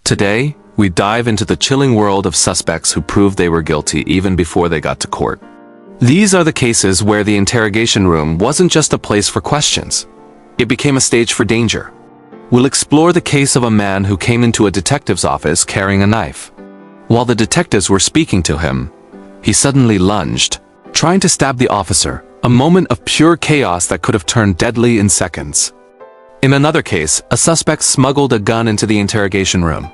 Today, we dive into the chilling world of suspects who proved they were guilty even before they got to court. These are the cases where the interrogation room wasn't just a place for questions. It became a stage for danger. We'll explore the case of a man who came into a detective's office carrying a knife. While the detectives were speaking to him, he suddenly lunged, trying to stab the officer, a moment of pure chaos that could have turned deadly in seconds. In another case, a suspect smuggled a gun into the interrogation room.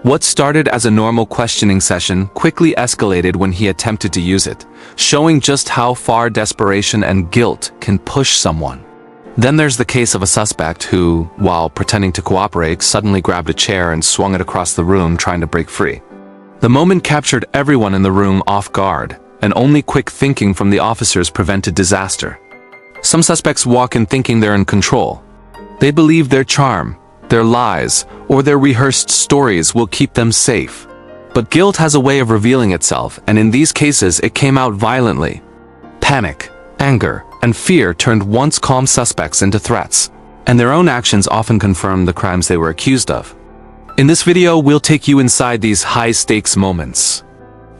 What started as a normal questioning session quickly escalated when he attempted to use it, showing just how far desperation and guilt can push someone. Then there's the case of a suspect who, while pretending to cooperate, suddenly grabbed a chair and swung it across the room trying to break free. The moment captured everyone in the room off guard, and only quick thinking from the officers prevented disaster. Some suspects walk in thinking they're in control. They believe their charm, their lies, or their rehearsed stories will keep them safe. But guilt has a way of revealing itself, and in these cases it came out violently. Panic, anger, and fear turned once calm suspects into threats, and their own actions often confirmed the crimes they were accused of. In this video, we'll take you inside these high-stakes moments.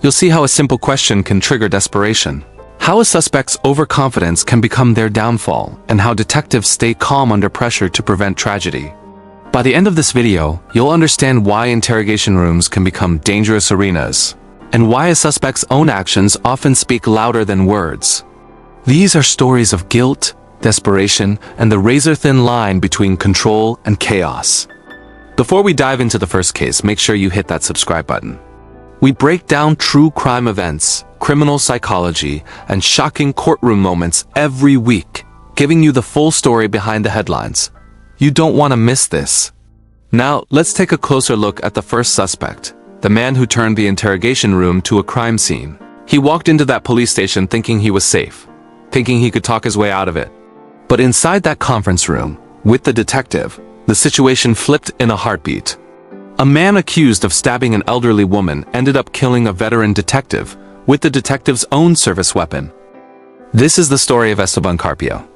You'll see how a simple question can trigger desperation, how a suspect's overconfidence can become their downfall, and how detectives stay calm under pressure to prevent tragedy. By the end of this video, you'll understand why interrogation rooms can become dangerous arenas, and why a suspect's own actions often speak louder than words. These are stories of guilt, desperation, and the razor-thin line between control and chaos. Before we dive into the first case, make sure you hit that subscribe button. We break down true crime events, criminal psychology, and shocking courtroom moments every week, giving you the full story behind the headlines. You don't want to miss this. Now, let's take a closer look at the first suspect, the man who turned the interrogation room to a crime scene. He walked into that police station thinking he was safe, thinking he could talk his way out of it. But inside that conference room, with the detective, the situation flipped in a heartbeat. A man accused of stabbing an elderly woman ended up killing a veteran detective with the detective's own service weapon. This is the story of Esteban Carpio.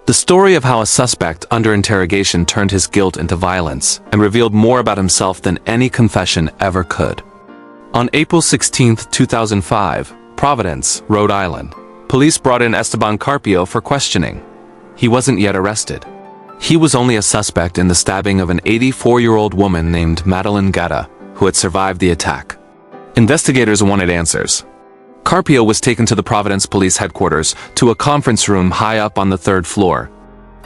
The story of how a suspect under interrogation turned his guilt into violence and revealed more about himself than any confession ever could. On April 16, 2005, Providence, Rhode Island, police brought in Esteban Carpio for questioning. He wasn't yet arrested. He was only a suspect in the stabbing of an 84-year-old woman named Madeline Gatta, who had survived the attack. Investigators wanted answers. Carpio was taken to the Providence Police Headquarters to a conference room high up on the third floor.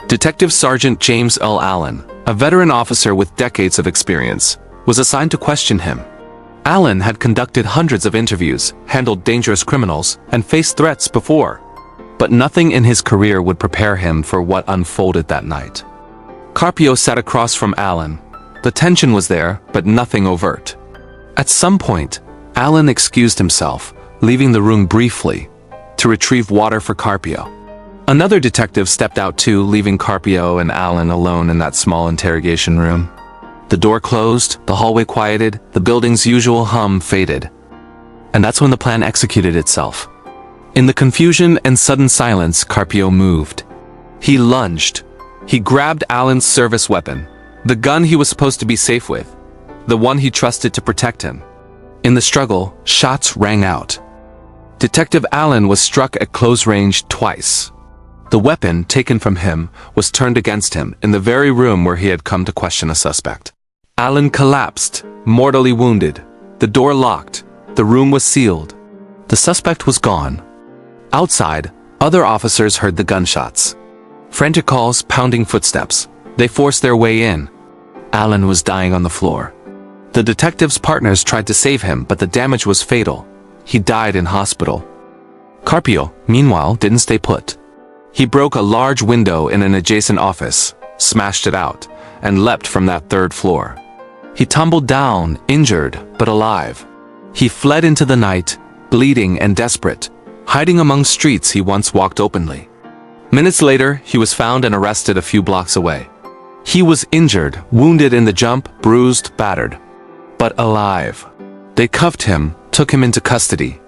Detective Sergeant James L. Allen, a veteran officer with decades of experience, was assigned to question him. Allen had conducted hundreds of interviews, handled dangerous criminals, and faced threats before. But nothing in his career would prepare him for what unfolded that night. Carpio sat across from Allen. The tension was there, but nothing overt. At some point, Allen excused himself, leaving the room briefly to retrieve water for Carpio. Another detective stepped out too, leaving Carpio and Allen alone in that small interrogation room. The door closed, the hallway quieted, the building's usual hum faded. And that's when the plan executed itself. In the confusion and sudden silence, Carpio moved. He lunged. He grabbed Allen's service weapon, the gun he was supposed to be safe with, the one he trusted to protect him. In the struggle, shots rang out. Detective Allen was struck at close range twice. The weapon, taken from him, was turned against him in the very room where he had come to question a suspect. Allen collapsed, mortally wounded. The door locked. The room was sealed. The suspect was gone. Outside, other officers heard the gunshots. Frantic calls, pounding footsteps. They forced their way in. Allen was dying on the floor. The detective's partners tried to save him, but the damage was fatal. He died in hospital. Carpio, meanwhile, didn't stay put. He broke a large window in an adjacent office, smashed it out, and leapt from that third floor. He tumbled down, injured, but alive. He fled into the night, bleeding and desperate, hiding among streets he once walked openly. Minutes later, he was found and arrested a few blocks away. He was injured, wounded in the jump, bruised, battered, but alive. They cuffed him, took him into custody.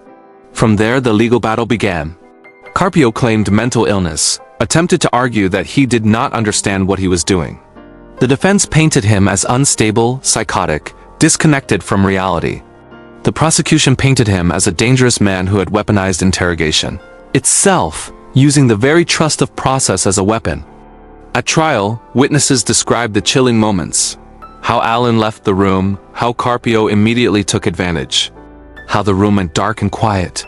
From there, the legal battle began. Carpio claimed mental illness, attempted to argue that he did not understand what he was doing. The defense painted him as unstable, psychotic, disconnected from reality. The prosecution painted him as a dangerous man who had weaponized interrogation itself, using the very trust of process as a weapon. At trial, witnesses described the chilling moments. How Alan left the room, how Carpio immediately took advantage, how the room went dark and quiet,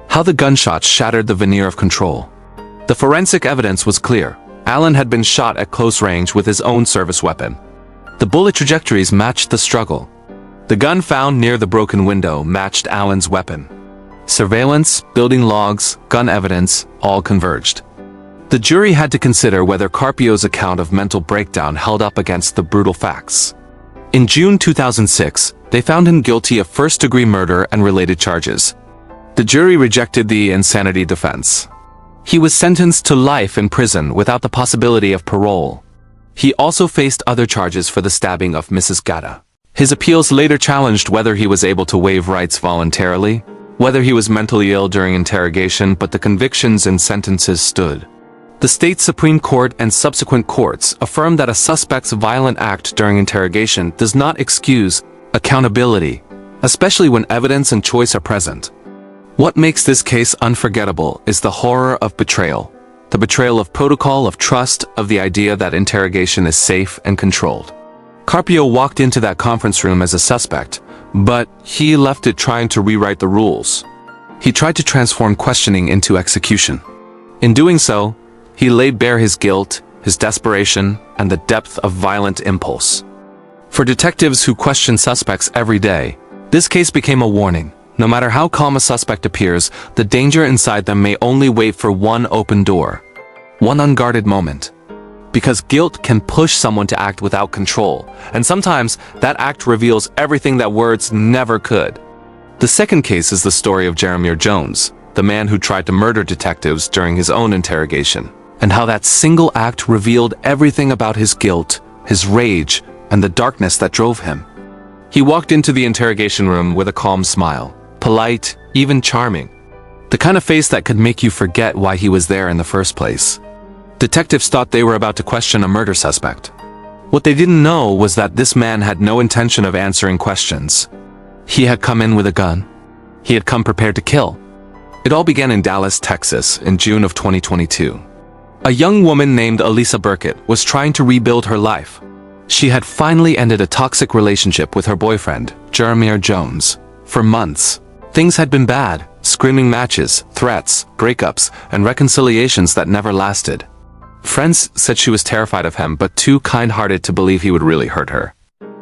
how the gunshots shattered the veneer of control. The forensic evidence was clear. Alan had been shot at close range with his own service weapon. The bullet trajectories matched the struggle. The gun found near the broken window matched Alan's weapon. Surveillance, building logs, gun evidence, all converged. The jury had to consider whether Carpio's account of mental breakdown held up against the brutal facts. In June 2006, they found him guilty of first-degree murder and related charges. The jury rejected the insanity defense. He was sentenced to life in prison without the possibility of parole. He also faced other charges for the stabbing of Mrs. Gatta. His appeals later challenged whether he was able to waive rights voluntarily, whether he was mentally ill during interrogation, but the convictions and sentences stood. The state Supreme Court and subsequent courts affirmed that a suspect's violent act during interrogation does not excuse accountability, especially when evidence and choice are present. What makes this case unforgettable is the horror of betrayal. The betrayal of protocol, of trust, of the idea that interrogation is safe and controlled. Carpio walked into that conference room as a suspect, but he left it trying to rewrite the rules. He tried to transform questioning into execution. In doing so, he laid bare his guilt, his desperation, and the depth of violent impulse. For detectives who question suspects every day, this case became a warning. No matter how calm a suspect appears, the danger inside them may only wait for one open door, one unguarded moment. Because guilt can push someone to act without control, and sometimes that act reveals everything that words never could. The second case is the story of Jeremiah Jones, the man who tried to murder detectives during his own interrogation, and how that single act revealed everything about his guilt, his rage, and the darkness that drove him. He walked into the interrogation room with a calm smile, polite, even charming. The kind of face that could make you forget why he was there in the first place. Detectives thought they were about to question a murder suspect. What they didn't know was that this man had no intention of answering questions. He had come in with a gun. He had come prepared to kill. It all began in Dallas, Texas, in June of 2022. A young woman named Elisa Burkett was trying to rebuild her life. She had finally ended a toxic relationship with her boyfriend, Jeremiah Jones. For months, things had been bad, screaming matches, threats, breakups, and reconciliations that never lasted. Friends said she was terrified of him, but too kind-hearted to believe he would really hurt her.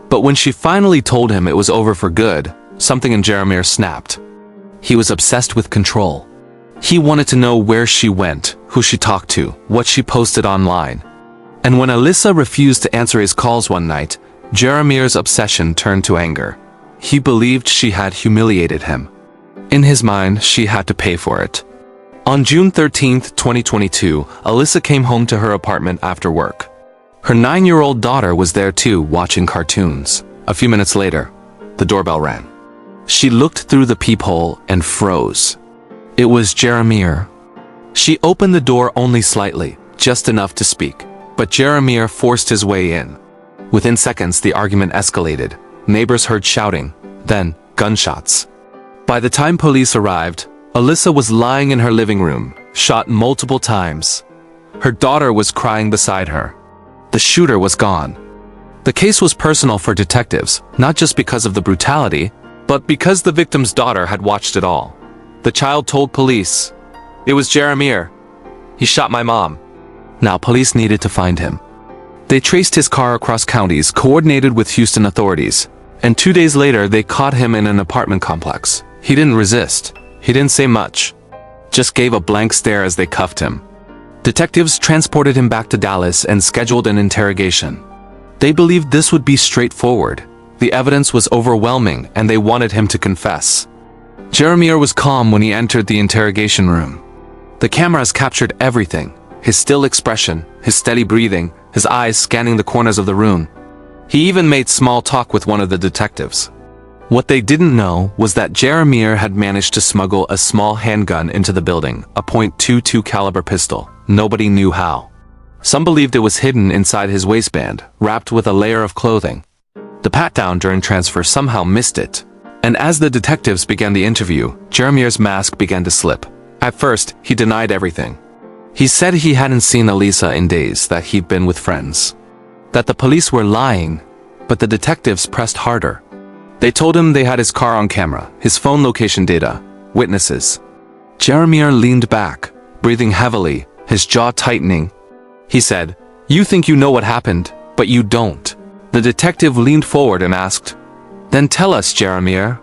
But when she finally told him it was over for good, something in Jeremiah snapped. He was obsessed with control. He wanted to know where she went, who she talked to, what she posted online. And when Alyssa refused to answer his calls one night, Jeremiah's obsession turned to anger. He believed she had humiliated him. In his mind, she had to pay for it. On June 13, 2022, Alyssa came home to her apartment after work. Her 9-year-old daughter was there too, watching cartoons. A few minutes later, the doorbell rang. She looked through the peephole and froze. It was Jeremiah. She opened the door only slightly, just enough to speak, but Jeremiah forced his way in. Within seconds, the argument escalated. Neighbors heard shouting, then gunshots. By the time police arrived, Alyssa was lying in her living room, shot multiple times. Her daughter was crying beside her. The shooter was gone. The case was personal for detectives, not just because of the brutality, but because the victim's daughter had watched it all. The child told police, "It was Jeremiah. He shot my mom." Now police needed to find him. They traced his car across counties, coordinated with Houston authorities, and 2 days later they caught him in an apartment complex. He didn't resist. He didn't say much, just gave a blank stare as they cuffed him. Detectives transported him back to Dallas and scheduled an interrogation. They believed this would be straightforward. The evidence was overwhelming and they wanted him to confess. Jeremiah was calm when he entered the interrogation room. The cameras captured everything, his still expression, his steady breathing, his eyes scanning the corners of the room. He even made small talk with one of the detectives. What they didn't know was that Jeremiah had managed to smuggle a small handgun into the building, a .22 caliber pistol. Nobody knew how. Some believed it was hidden inside his waistband, wrapped with a layer of clothing. The pat-down during transfer somehow missed it. And as the detectives began the interview, Jeremir's mask began to slip. At first, he denied everything. He said he hadn't seen Elisa in days, that he'd been with friends. That the police were lying, but the detectives pressed harder. They told him they had his car on camera, his phone location data, witnesses. Jeremir leaned back, breathing heavily, his jaw tightening. He said, "You think you know what happened, but you don't." The detective leaned forward and asked, "Then tell us, Jeremir.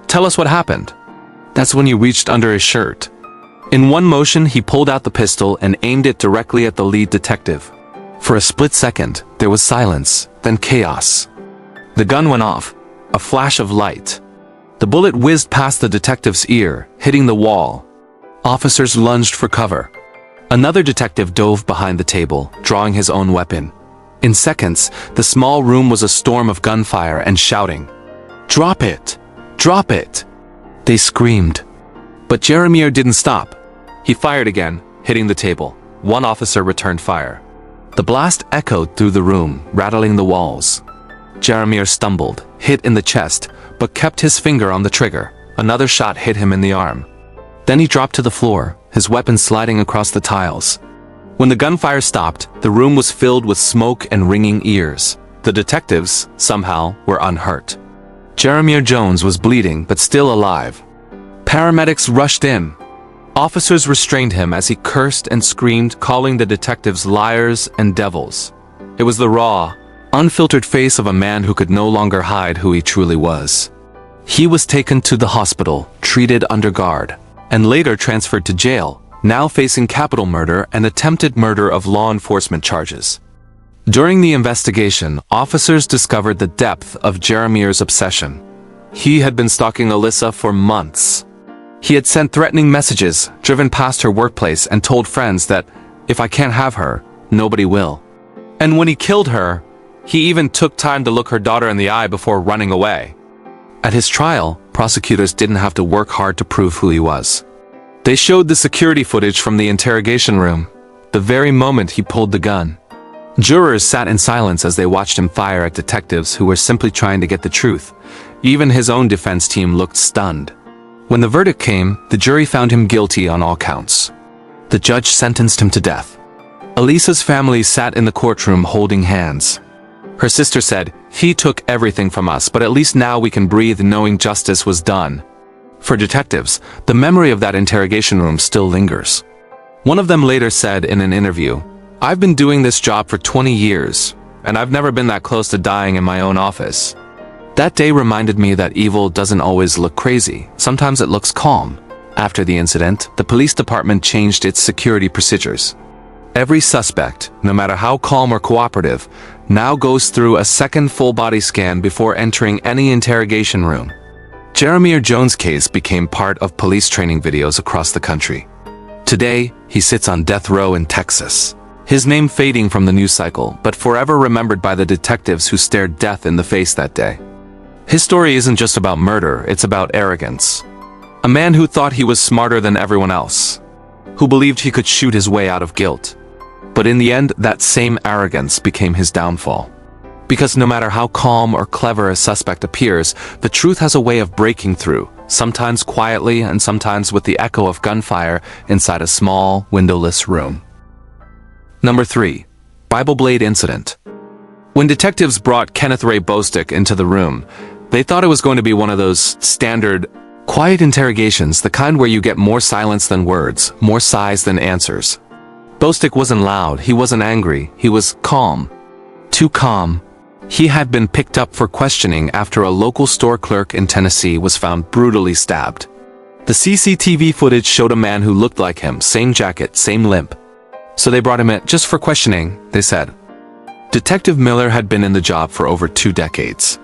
Tell us what happened." That's when he reached under his shirt. In one motion, he pulled out the pistol and aimed it directly at the lead detective. For a split second, there was silence, then chaos. The gun went off, a flash of light. The bullet whizzed past the detective's ear, hitting the wall. Officers lunged for cover. Another detective dove behind the table, drawing his own weapon. In seconds, the small room was a storm of gunfire and shouting. "Drop it! Drop it!" They screamed. But Jeremir didn't stop. He fired again, hitting the table. One officer returned fire. The blast echoed through the room, rattling the walls. Jeremir stumbled, hit in the chest, but kept his finger on the trigger. Another shot hit him in the arm. Then he dropped to the floor, his weapon sliding across the tiles. When the gunfire stopped, the room was filled with smoke and ringing ears. The detectives, somehow, were unhurt. Jeremir Jones was bleeding but still alive. Paramedics rushed in. Officers restrained him as he cursed and screamed, calling the detectives liars and devils. It was the raw, unfiltered face of a man who could no longer hide who he truly was. He was taken to the hospital, treated under guard, and later transferred to jail, now facing capital murder and attempted murder of law enforcement charges. During the investigation, officers discovered the depth of Jeremir's obsession. He had been stalking Elisa for months. He had sent threatening messages, driven past her workplace, and told friends that, if I can't have her, nobody will. And when he killed her, he even took time to look her daughter in the eye before running away. At his trial, prosecutors didn't have to work hard to prove who he was. They showed the security footage from the interrogation room, the very moment he pulled the gun. Jurors sat in silence as they watched him fire at detectives who were simply trying to get the truth. Even his own defense team looked stunned. When the verdict came, the jury found him guilty on all counts. The judge sentenced him to death. Elisa's family sat in the courtroom holding hands. Her sister said, "He took everything from us, but at least now we can breathe knowing justice was done." For detectives, the memory of that interrogation room still lingers. One of them later said in an interview, "I've been doing this job for 20 years, and I've never been that close to dying in my own office. That day reminded me that evil doesn't always look crazy. Sometimes it looks calm." After the incident, the police department changed its security procedures. Every suspect, no matter how calm or cooperative, now goes through a second full-body scan before entering any interrogation room. Jeremir Jones' case became part of police training videos across the country. Today, he sits on death row in Texas. His name fading from the news cycle, but forever remembered by the detectives who stared death in the face that day. His story isn't just about murder, it's about arrogance. A man who thought he was smarter than everyone else, who believed he could shoot his way out of guilt. But in the end, that same arrogance became his downfall. Because no matter how calm or clever a suspect appears, the truth has a way of breaking through, sometimes quietly and sometimes with the echo of gunfire inside a small, windowless room. Number 3. Bible Blade Incident. When detectives brought Kenneth Ray Bostick into the room, they thought it was going to be one of those standard, quiet interrogations, the kind where you get more silence than words, more sighs than answers. Bostick wasn't loud, he wasn't angry, he was calm. Too calm. He had been picked up for questioning after a local store clerk in Tennessee was found brutally stabbed. The CCTV footage showed a man who looked like him, same jacket, same limp. So they brought him in just for questioning, they said. Detective Miller had been in the job for over 2 decades.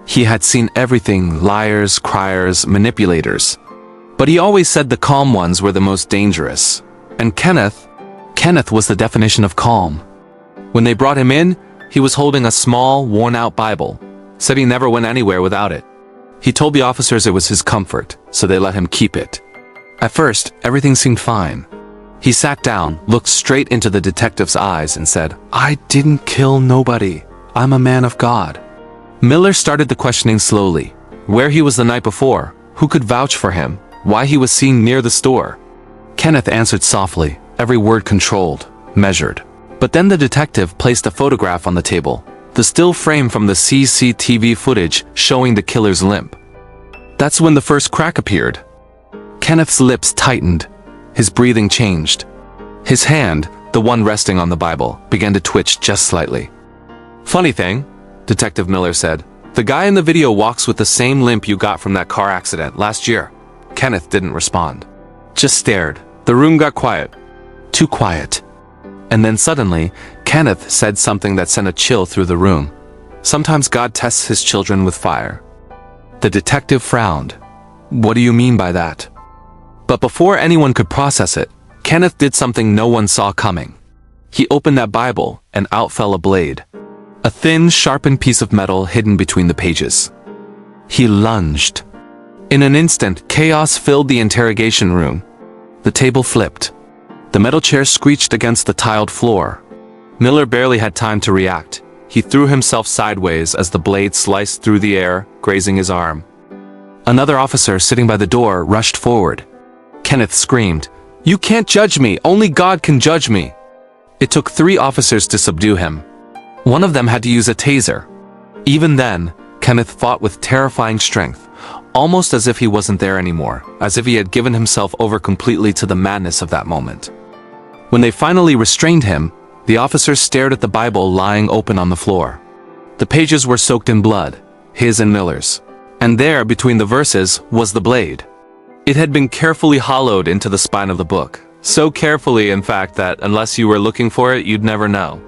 He had seen everything, liars, criers, manipulators. But he always said the calm ones were the most dangerous. And Kenneth was the definition of calm. When they brought him in, he was holding a small, worn-out Bible, said he never went anywhere without it. He told the officers it was his comfort, so they let him keep it. At first, everything seemed fine. He sat down, looked straight into the detective's eyes and said, "I didn't kill nobody. I'm a man of God." Miller started the questioning slowly. Where he was the night before, who could vouch for him, why he was seen near the store. Kenneth answered softly, every word controlled, measured. But then the detective placed a photograph on the table, the still frame from the CCTV footage showing the killer's limp. That's when the first crack appeared. Kenneth's lips tightened. His breathing changed. His hand, the one resting on the Bible, began to twitch just slightly. Funny thing, Detective Miller said, the guy in the video walks with the same limp you got from that car accident last year. Kenneth didn't respond. Just stared. The room got quiet. Too quiet. And then suddenly, Kenneth said something that sent a chill through the room. Sometimes God tests his children with fire. The detective frowned. What do you mean by that? But before anyone could process it, Kenneth did something no one saw coming. He opened that Bible, and out fell a blade. A thin, sharpened piece of metal hidden between the pages. He lunged. In an instant, chaos filled the interrogation room. The table flipped. The metal chair screeched against the tiled floor. Miller barely had time to react. He threw himself sideways as the blade sliced through the air, grazing his arm. Another officer sitting by the door rushed forward. Kenneth screamed, "You can't judge me! Only God can judge me!" It took 3 officers to subdue him. One of them had to use a taser. Even then, Kenneth fought with terrifying strength, almost as if he wasn't there anymore, as if he had given himself over completely to the madness of that moment. When they finally restrained him, the officers stared at the Bible lying open on the floor. The pages were soaked in blood, his and Miller's. And there, between the verses, was the blade. It had been carefully hollowed into the spine of the book. So carefully, in fact, that unless you were looking for it, you'd never know.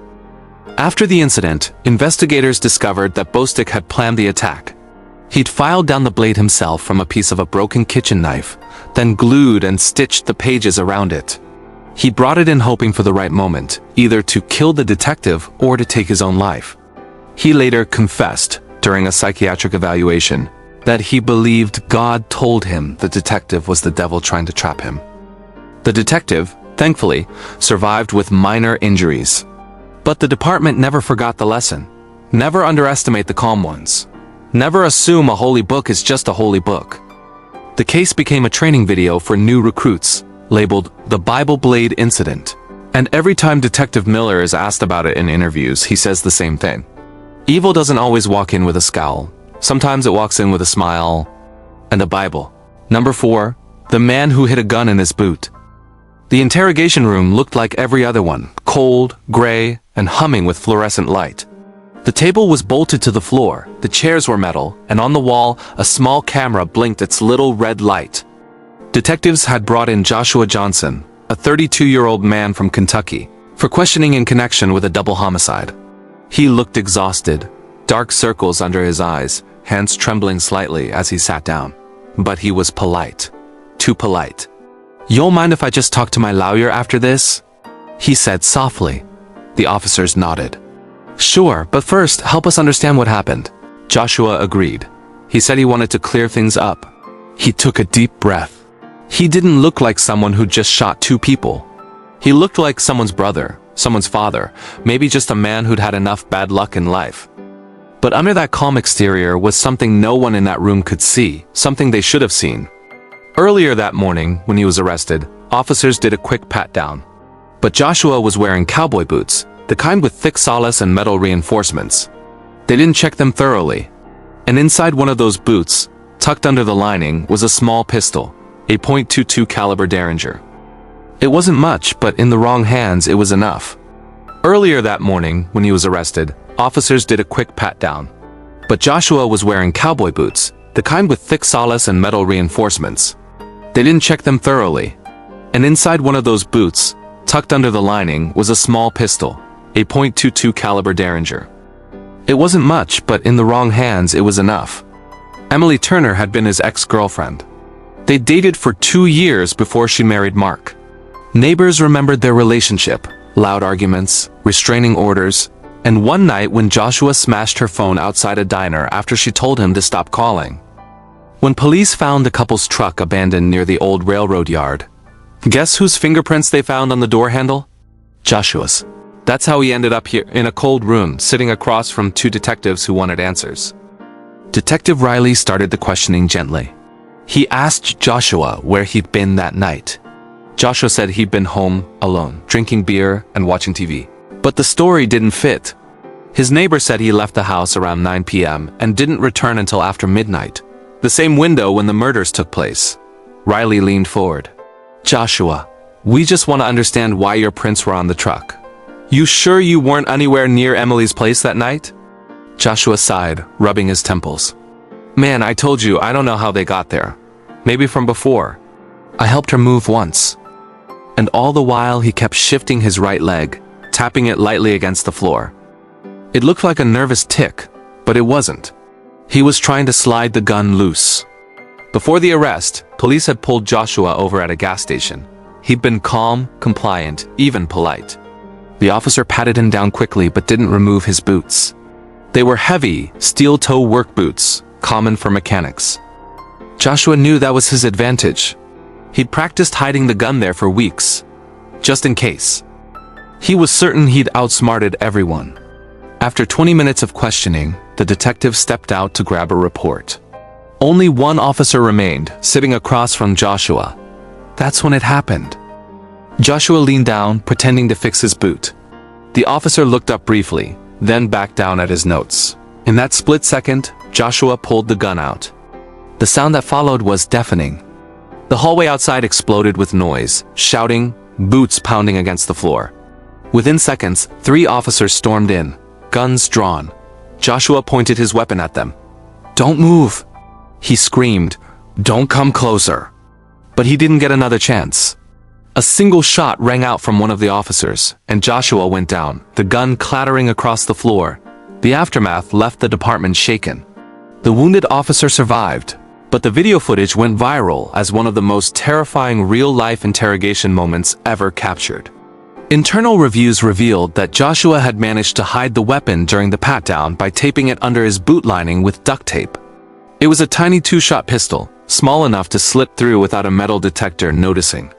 After the incident, investigators discovered that Bostic had planned the attack. He'd filed down the blade himself from a piece of a broken kitchen knife, then glued and stitched the pages around it. He brought it in hoping for the right moment, either to kill the detective or to take his own life. He later confessed, during a psychiatric evaluation, that he believed God told him the detective was the devil trying to trap him. The detective, thankfully, survived with minor injuries. But the department never forgot the lesson. Never underestimate the calm ones. Never assume a holy book is just a holy book. The case became a training video for new recruits, labeled the Bible Blade Incident. And every time Detective Miller is asked about it in interviews, he says the same thing. Evil doesn't always walk in with a scowl. Sometimes it walks in with a smile and a Bible. Number 4, the man who hid a gun in his boot. The interrogation room looked like every other one, cold, gray, and humming with fluorescent light. The table was bolted to the floor, the chairs were metal, and on the wall, a small camera blinked its little red light. Detectives had brought in Joshua Johnson, a 32-year-old man from Kentucky, for questioning in connection with a double homicide. He looked exhausted, dark circles under his eyes, hands trembling slightly as he sat down. But he was polite. Too polite. "You'll mind if I just talk to my lawyer after this?" he said softly. The officers nodded. "Sure, but first, help us understand what happened." Joshua agreed. He said he wanted to clear things up. He took a deep breath. He didn't look like someone who just shot 2 people. He looked like someone's brother, someone's father, maybe just a man who'd had enough bad luck in life. But under that calm exterior was something no one in that room could see, something they should have seen. Earlier that morning, when he was arrested, officers did a quick pat-down. But Joshua was wearing cowboy boots, the kind with thick solace and metal reinforcements. They didn't check them thoroughly. And inside one of those boots, tucked under the lining, was a small pistol, a .22 caliber Derringer. It wasn't much, but in the wrong hands, it was enough. Earlier that morning, when he was arrested, officers did a quick pat-down. But Joshua was wearing cowboy boots, the kind with thick solace and metal reinforcements. They didn't check them thoroughly. And inside one of those boots, tucked under the lining, was a small pistol, a .22 caliber Derringer. It wasn't much, but in the wrong hands, it was enough. Emily Turner had been his ex-girlfriend. They dated for 2 years before she married Mark. Neighbors remembered their relationship, loud arguments, restraining orders, and one night when Joshua smashed her phone outside a diner after she told him to stop calling. When police found the couple's truck abandoned near the old railroad yard, guess whose fingerprints they found on the door handle? Joshua's. That's how he ended up here, in a cold room, sitting across from 2 detectives who wanted answers. Detective Riley started the questioning gently. He asked Joshua where he'd been that night. Joshua said he'd been home alone, drinking beer and watching TV. But the story didn't fit. His neighbor said he left the house around 9 p.m. and didn't return until after midnight, the same window when the murders took place. Riley leaned forward. Joshua, we just want to understand why your prints were on the truck. You sure you weren't anywhere near Emily's place that night? Joshua sighed, rubbing his temples. Man, I told you, I don't know how they got there. Maybe from before. I helped her move once. And all the while he kept shifting his right leg, tapping it lightly against the floor. It looked like a nervous tick, but it wasn't. He was trying to slide the gun loose. Before the arrest, police had pulled Joshua over at a gas station. He'd been calm, compliant, even polite. The officer patted him down quickly but didn't remove his boots. They were heavy, steel-toe work boots, common for mechanics. Joshua knew that was his advantage. He'd practiced hiding the gun there for weeks, just in case. He was certain he'd outsmarted everyone. After 20 minutes of questioning, the detective stepped out to grab a report. Only one officer remained, sitting across from Joshua. That's when it happened. Joshua leaned down, pretending to fix his boot. The officer looked up briefly, then back down at his notes. In that split second, Joshua pulled the gun out. The sound that followed was deafening. The hallway outside exploded with noise, shouting, boots pounding against the floor. Within seconds, 3 officers stormed in, guns drawn. Joshua pointed his weapon at them. "Don't move!" He screamed, "Don't come closer!" But he didn't get another chance. A single shot rang out from one of the officers, and Joshua went down, the gun clattering across the floor. The aftermath left the department shaken. The wounded officer survived, but the video footage went viral as one of the most terrifying real-life interrogation moments ever captured. Internal reviews revealed that Joshua had managed to hide the weapon during the pat-down by taping it under his boot lining with duct tape. It was a tiny 2-shot pistol, small enough to slip through without a metal detector noticing.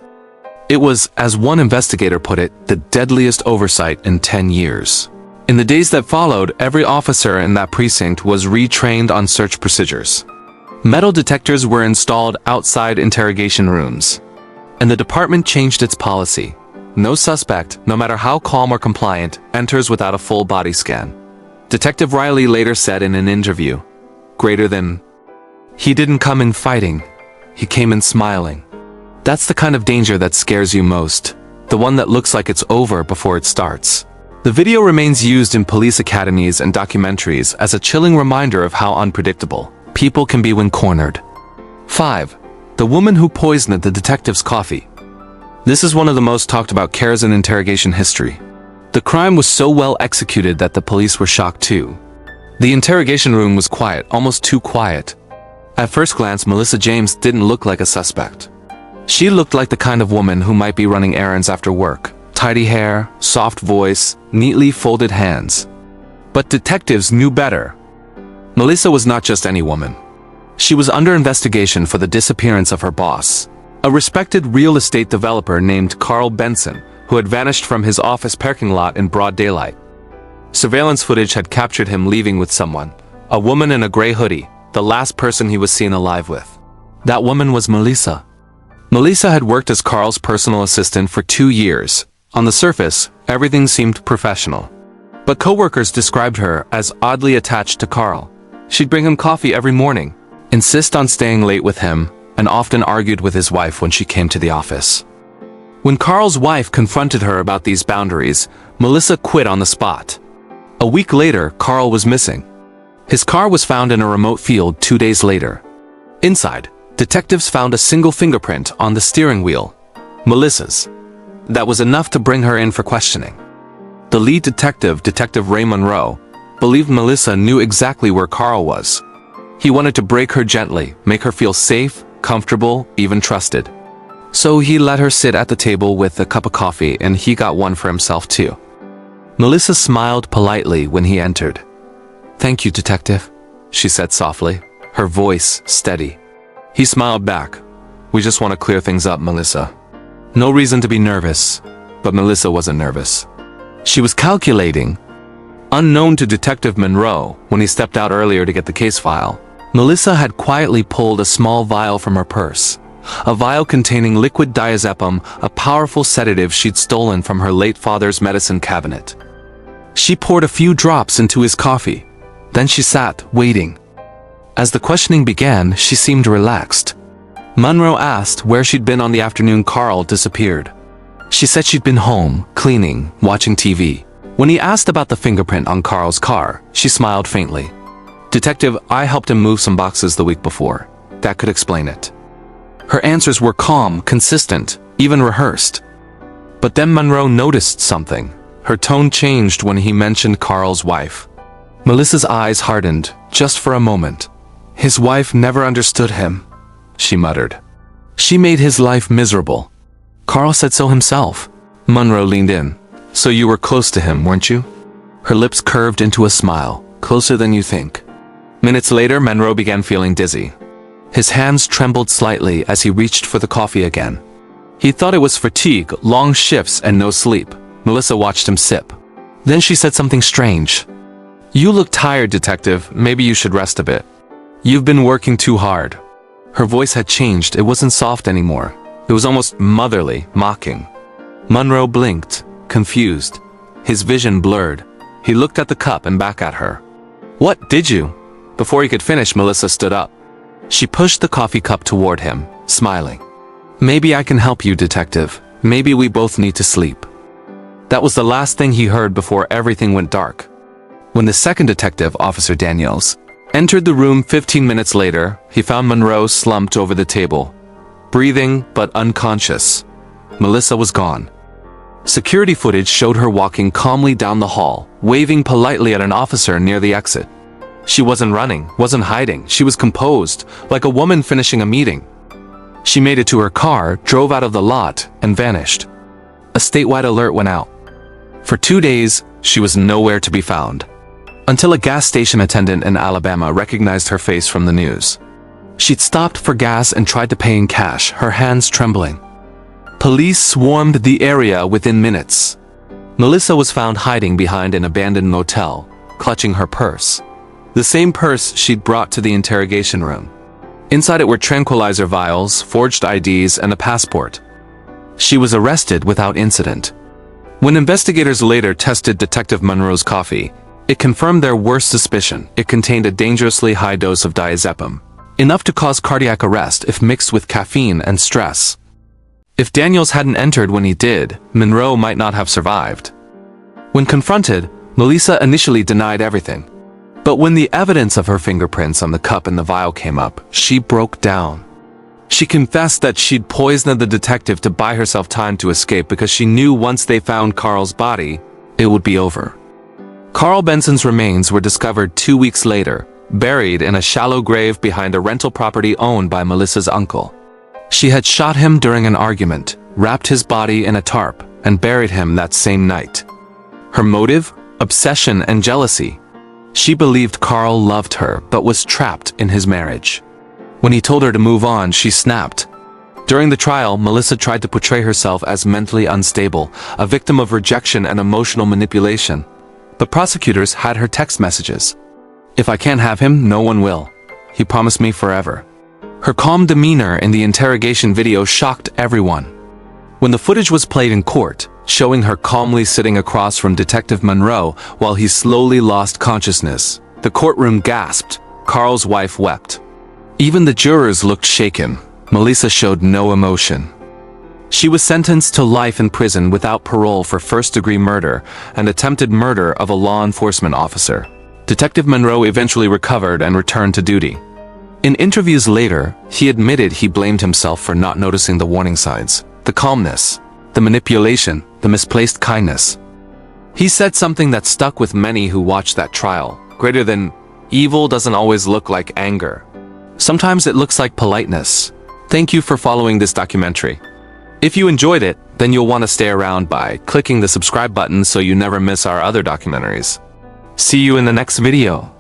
It was, as one investigator put it, the deadliest oversight in 10 years. In the days that followed, every officer in that precinct was retrained on search procedures. Metal detectors were installed outside interrogation rooms. And the department changed its policy. No suspect, no matter how calm or compliant, enters without a full body scan. Detective Riley later said in an interview, "Greater than..." He didn't come in fighting. He came in smiling. That's the kind of danger that scares you most. The one that looks like it's over before it starts. The video remains used in police academies and documentaries as a chilling reminder of how unpredictable people can be when cornered. 5. The woman who poisoned the detective's coffee. This is one of the most talked about cases in interrogation history. The crime was so well executed that the police were shocked too. The interrogation room was quiet, almost too quiet. At first glance, Melissa James didn't look like a suspect. She looked like the kind of woman who might be running errands after work. Tidy hair, soft voice, neatly folded hands. But detectives knew better. Melissa was not just any woman. She was under investigation for the disappearance of her boss, a respected real estate developer named Carl Benson, who had vanished from his office parking lot in broad daylight. Surveillance footage had captured him leaving with someone, a woman in a gray hoodie, the last person he was seen alive with. That woman was Melissa. Melissa had worked as Carl's personal assistant for 2 years. On the surface, everything seemed professional. But coworkers described her as oddly attached to Carl. She'd bring him coffee every morning, insist on staying late with him, and often argued with his wife when she came to the office. When Carl's wife confronted her about these boundaries, Melissa quit on the spot. A week later, Carl was missing. His car was found in a remote field 2 days later. Inside, detectives found a single fingerprint on the steering wheel, Melissa's. That was enough to bring her in for questioning. The lead detective, Detective Ray Monroe, believed Melissa knew exactly where Carl was. He wanted to break her gently, make her feel safe, comfortable, even trusted. So he let her sit at the table with a cup of coffee, and he got one for himself too. Melissa smiled politely when he entered. "Thank you, detective," she said softly, her voice steady. He smiled back. "We just want to clear things up, Melissa." No reason to be nervous, but Melissa wasn't nervous. She was calculating. Unknown to Detective Monroe, when he stepped out earlier to get the case file, Melissa had quietly pulled a small vial from her purse. A vial containing liquid diazepam, a powerful sedative she'd stolen from her late father's medicine cabinet. She poured a few drops into his coffee. Then she sat, waiting. As the questioning began, she seemed relaxed. Monroe asked where she'd been on the afternoon Carl disappeared. She said she'd been home, cleaning, watching TV. When he asked about the fingerprint on Carl's car, she smiled faintly. "Detective, I helped him move some boxes the week before. That could explain it." Her answers were calm, consistent, even rehearsed. But then Monroe noticed something. Her tone changed when he mentioned Carl's wife. Melissa's eyes hardened, just for a moment. "His wife never understood him," she muttered. "She made his life miserable. Carl said so himself." Monroe leaned in. "So you were close to him, weren't you?" Her lips curved into a smile. "Closer than you think." Minutes later, Monroe began feeling dizzy. His hands trembled slightly as he reached for the coffee again. He thought it was fatigue, long shifts, and no sleep. Melissa watched him sip. Then she said something strange. "You look tired, Detective. Maybe you should rest a bit. You've been working too hard." Her voice had changed. It wasn't soft anymore. It was almost motherly, mocking. Monroe blinked, confused. His vision blurred. He looked at the cup and back at her. "What, did you?" Before he could finish, Melissa stood up. She pushed the coffee cup toward him, smiling. "Maybe I can help you, Detective. Maybe we both need to sleep." That was the last thing he heard before everything went dark. When the second detective, Officer Daniels, entered the room 15 minutes later, he found Monroe slumped over the table, breathing but unconscious. Melissa was gone. Security footage showed her walking calmly down the hall, waving politely at an officer near the exit. She wasn't running, wasn't hiding. She was composed, like a woman finishing a meeting. She made it to her car, drove out of the lot, and vanished. A statewide alert went out. For 2 days, she was nowhere to be found. Until a gas station attendant in Alabama recognized her face from the news. She'd stopped for gas and tried to pay in cash, her hands trembling. Police swarmed the area within minutes. Melissa was found hiding behind an abandoned motel, clutching her purse. The same purse she'd brought to the interrogation room. Inside it were tranquilizer vials, forged IDs, and a passport. She was arrested without incident. When investigators later tested Detective Monroe's coffee, it confirmed their worst suspicion. It contained a dangerously high dose of diazepam, enough to cause cardiac arrest if mixed with caffeine and stress. If Daniels hadn't entered when he did, Monroe might not have survived. When confronted, Melissa initially denied everything. But when the evidence of her fingerprints on the cup and the vial came up, she broke down. She confessed that she'd poisoned the detective to buy herself time to escape because she knew once they found Carl's body, it would be over. Carl Benson's remains were discovered 2 weeks later, buried in a shallow grave behind a rental property owned by Melissa's uncle. She had shot him during an argument, wrapped his body in a tarp, and buried him that same night. Her motive? Obsession and jealousy. She believed Carl loved her but was trapped in his marriage. When he told her to move on, she snapped. During the trial, Melissa tried to portray herself as mentally unstable, a victim of rejection and emotional manipulation. But prosecutors had her text messages. "If I can't have him, no one will. He promised me forever." Her calm demeanor in the interrogation video shocked everyone. When the footage was played in court, showing her calmly sitting across from Detective Monroe while he slowly lost consciousness, the courtroom gasped. Carl's wife wept. Even the jurors looked shaken. Melissa showed no emotion. She was sentenced to life in prison without parole for first-degree murder and attempted murder of a law enforcement officer. Detective Monroe eventually recovered and returned to duty. In interviews later, he admitted he blamed himself for not noticing the warning signs, the calmness, the manipulation, the misplaced kindness. He said something that stuck with many who watched that trial. Greater than evil doesn't always look like anger. Sometimes it looks like politeness. Thank you for following this documentary. If you enjoyed it, then you'll want to stay around by clicking the subscribe button so you never miss our other documentaries. See you in the next video.